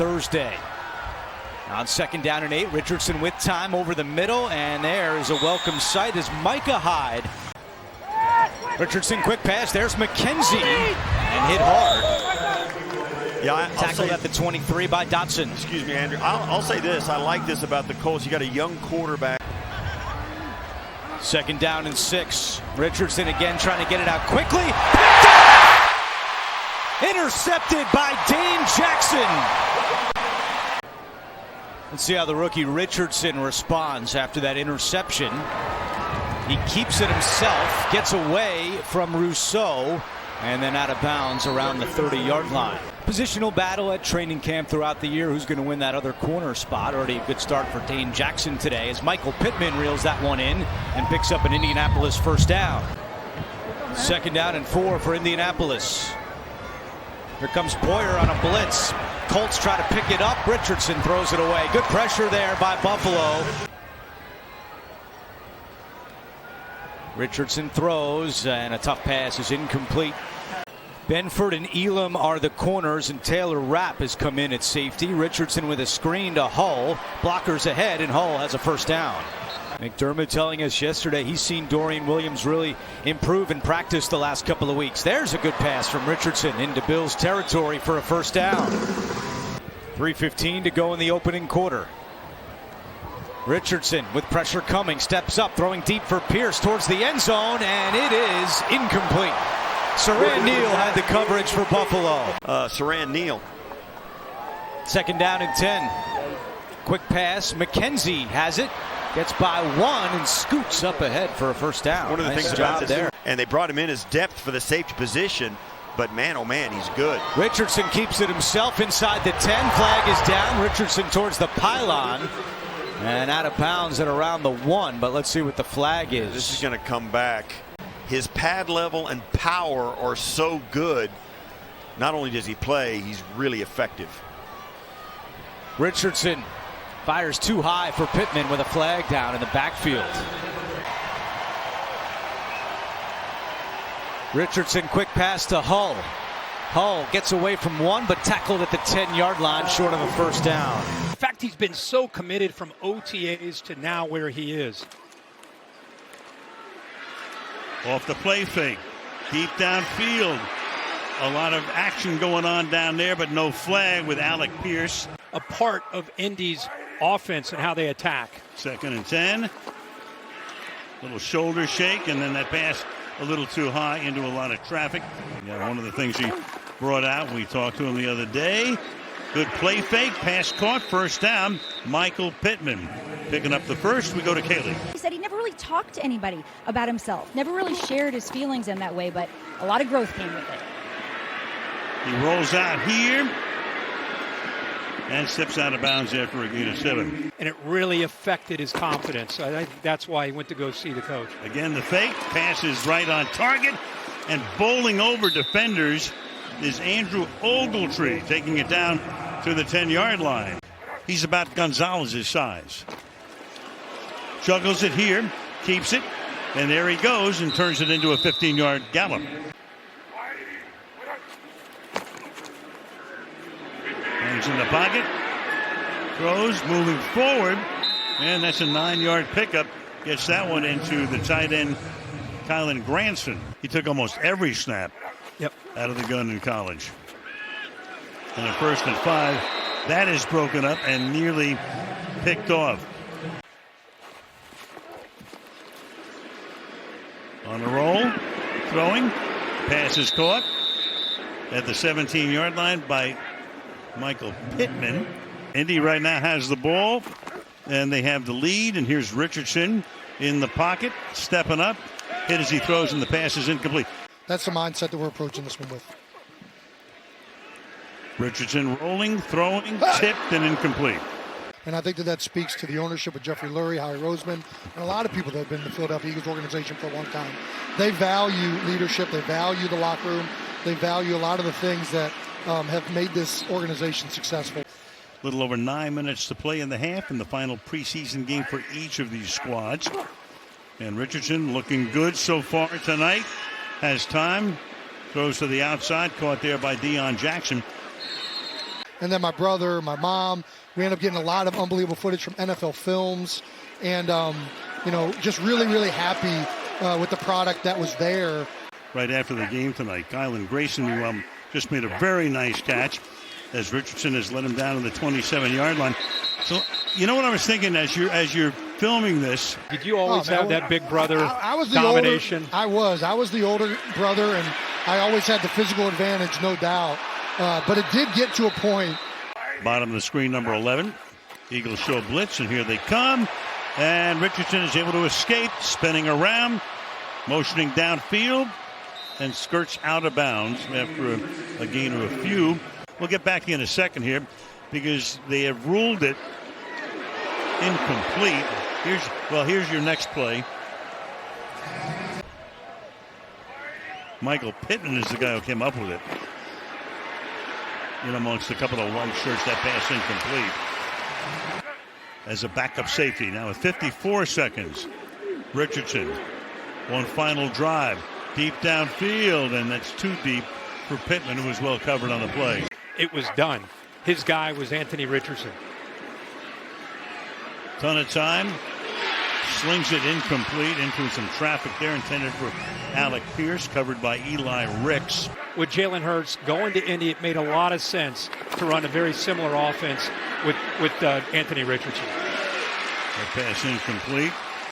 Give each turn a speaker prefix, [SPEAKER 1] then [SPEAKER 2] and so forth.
[SPEAKER 1] Thursday. On 2nd down and 8, Richardson with time over the middle, and there is a welcome sight as Micah Hyde. Richardson, quick pass. There's McKenzie, and hit hard.
[SPEAKER 2] Yeah,
[SPEAKER 1] tackled at the 23 by Dotson.
[SPEAKER 2] Excuse me, Andrew. I'll say this. I like this about the Colts. You got a young quarterback.
[SPEAKER 1] 2nd down and 6. Richardson again trying to get it out quickly. Intercepted by Dane Jackson. Let's see how the rookie Richardson responds after that interception. He keeps it himself, gets away from Rousseau, and then out of bounds around the 30-yard line. Positional battle at training camp throughout the year. Who's going to win that other corner spot? Already a good start for Dane Jackson today as Michael Pittman reels that one in and picks up an Indianapolis 1st down. 2nd down and 4 for Indianapolis. Here comes Poyer on a blitz. Colts try to pick it up. Richardson throws it away. Good pressure there by Buffalo. Richardson throws, and a tough pass is incomplete. Benford and Elam are the corners, and Taylor Rapp has come in at safety. Richardson with a screen to Hull. Blockers ahead, and Hull has a 1st down. McDermott telling us yesterday he's seen Dorian Williams really improve in practice the last couple of weeks. There's a good pass from Richardson into Bills territory for a 1st down. 3:15 to go in the opening quarter. Richardson with pressure coming, steps up, throwing deep for Pierce towards the end zone, and it is incomplete. Saran Neal had the coverage for Buffalo.
[SPEAKER 2] Saran Neal.
[SPEAKER 1] 2nd down and 10. Quick pass. McKenzie has it. Gets by 1 and scoots up ahead for a 1st down.
[SPEAKER 2] One of the
[SPEAKER 1] nice
[SPEAKER 2] things
[SPEAKER 1] job
[SPEAKER 2] about this,
[SPEAKER 1] there.
[SPEAKER 2] And they brought him in as depth for the safety position, but man, oh man, he's good.
[SPEAKER 1] Richardson keeps it himself inside the 10. Flag is down. Richardson towards the pylon. And out of bounds at around the 1, but let's see what the flag is.
[SPEAKER 2] This is going to come back. His pad level and power are so good. Not only does he play, he's really effective.
[SPEAKER 1] Richardson fires too high for Pittman with a flag down in the backfield. Richardson quick pass to Hull. Hull gets away from 1, but tackled at the 10-yard line short of a 1st down.
[SPEAKER 3] In fact, he's been so committed from OTAs to now where he is.
[SPEAKER 4] Off the play fake, deep downfield. A lot of action going on down there, but no flag with Alec Pierce.
[SPEAKER 3] A part of Indy's offense and how they attack.
[SPEAKER 4] 2nd and 10. Little shoulder shake, and then that pass a little too high into a lot of traffic. Yeah, one of the things he brought out, we talked to him the other day. Good play fake, pass caught, 1st down. Michael Pittman picking up the 1st. We go to Kaylee.
[SPEAKER 5] He said he never really talked to anybody about himself, never really shared his feelings in that way, but a lot of growth came with it.
[SPEAKER 4] He rolls out here and steps out of bounds after a gain of 7.
[SPEAKER 3] And it really affected his confidence. I think that's why he went to go see the coach.
[SPEAKER 4] Again, the fake, pass is right on target, and bowling over defenders is Andrew Ogletree, taking it down to the 10-yard line. He's about Gonzalez's size. Juggles it here, keeps it, and there he goes and turns it into a 15-yard gallop. Hangs in the pocket, throws, moving forward, and that's a 9-yard pickup. Gets that one into the tight end, Kylan Granson. He took almost every snap out of the gun in college. And a 1st and 5, that is broken up and nearly picked off. On the roll, throwing, pass is caught at the 17-yard line by Michael Pittman. Indy right now has the ball, and they have the lead, and here's Richardson in the pocket, stepping up, hit as he throws, and the pass is incomplete.
[SPEAKER 6] That's the mindset that we're approaching this one with.
[SPEAKER 4] Richardson rolling, throwing, tipped, and incomplete.
[SPEAKER 6] And I think that speaks to the ownership of Jeffrey Lurie, Howie Roseman, and a lot of people that have been in the Philadelphia Eagles organization for a long time. They value leadership. They value the locker room. They value a lot of the things that have made this organization successful.
[SPEAKER 4] A little over 9 minutes to play in the half in the final preseason game for each of these squads. And Richardson looking good so far tonight. Has time. Throws to the outside. Caught there by Deion Jackson.
[SPEAKER 6] and then my brother, my mom. We ended up getting a lot of unbelievable footage from NFL Films, and just really, really happy with the product that was there.
[SPEAKER 4] Right after the game tonight, Kylan Grayson, who just made a very nice catch as Richardson has let him down to the 27-yard line. So, you know what I was thinking as you're filming this?
[SPEAKER 3] Did you always have that big brother
[SPEAKER 6] I was the
[SPEAKER 3] domination?
[SPEAKER 6] I was the older brother, and I always had the physical advantage, no doubt. But it did get to a point.
[SPEAKER 4] Bottom of the screen, number 11. Eagles show blitz, and here they come. And Richardson is able to escape, spinning around, motioning downfield, and skirts out of bounds after a gain of a few. We'll get back in a second here because they have ruled it incomplete. Here's your next play. Michael Pittman is the guy who came up with it. In amongst a couple of white shirts, that pass incomplete. As a backup safety, now with 54 seconds. Richardson, one final drive. Deep downfield, and that's too deep for Pittman, who was well covered on the play.
[SPEAKER 3] It was done. His guy was Anthony Richardson.
[SPEAKER 4] Ton of time. Slings it incomplete into some traffic there, intended for Alec Pierce, covered by Eli Ricks.
[SPEAKER 3] With Jalen Hurts going to Indy, it made a lot of sense to run a very similar offense with Anthony Richardson.
[SPEAKER 4] That pass incomplete.